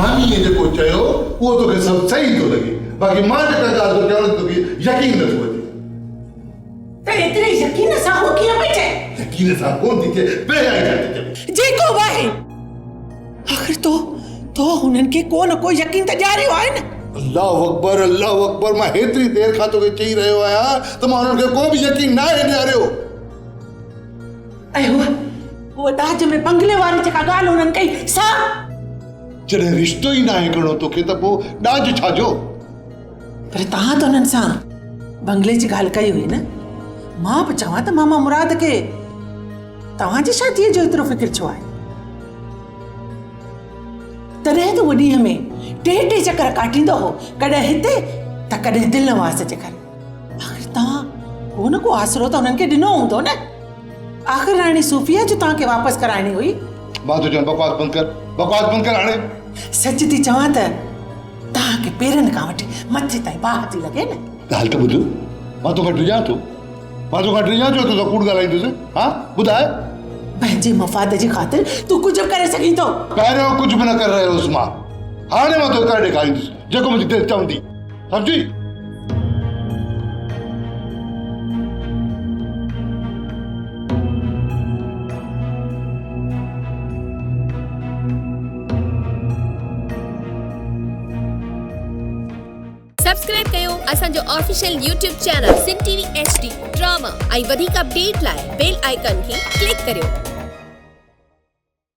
मामी ये जेको चयो वो तो के सब सही तो लगे बाकी मां जेका ॻाल्हि तो चवण तो के यकीन न थो अचे त एतिरे यकीन सां हो कीअं पई चए यकीन सां कोन थी थिए बेराई जाते जेको बि आहे आख़िर तो हुननि खे को न को यकीन त ॾियारियो आहे न अल्लाह अकबर मां हेतरी देर खां तोखे चई रहियो आहियां त मां हुननि खे को बि यकीन न आहे ॾियारियो ऐं उहा दाज में बंगले वारी जेका ॻाल्हि हुननि कई सा जॾहिं रिश्तो ई न आहे करणो तोखे त पोइ ॾाज छाजो पर तव्हां त हुननि सां बंगले जी ॻाल्हि कई हुई न मां बि चवां त मामा मुराद खे तव्हांजी शादीअ जो एतिरो फ़िक्र छो आहे तॾहिं त उहो ॾींहं में टे चकर काटींदो हो कॾहिं हिते त कॾहिं दिलनवाज़ जे करे आख़िर तव्हां को न को आसरो त हुननि खे ॾिनो हूंदो न आख़िर राणी सूफ़िया जो तव्हांखे वापसि कराइणी हुई मां तो चवां बकवास बंदि कर हाणे सच थी चवां त तव्हांखे पेरनि खां वठी मथे ताईं बाहि थी लॻे न ॻाल्हि त ॿुध मां तोखां डिॼां थो छो तो कूड़ ॻाल्हाईंदुसि हा ॿुधाए पंहिंजे मफ़ाद जी ख़ातिर तूं कुझु बि करे सघीं थो पहिरियों कुझु बि न करे रहियो हुउसि मां हाणे मां तो करे ॾेखारींदुसि जेको मुंहिंजी दिलि चवंदी सम्झी सब्सक्राइब कयो असांजो ऑफिशियल यूट्यूब चैनल सिन टीवी HD ड्रामा ऐं वधीक अपडेट लाइ बेल आइकन खे क्लिक करियो।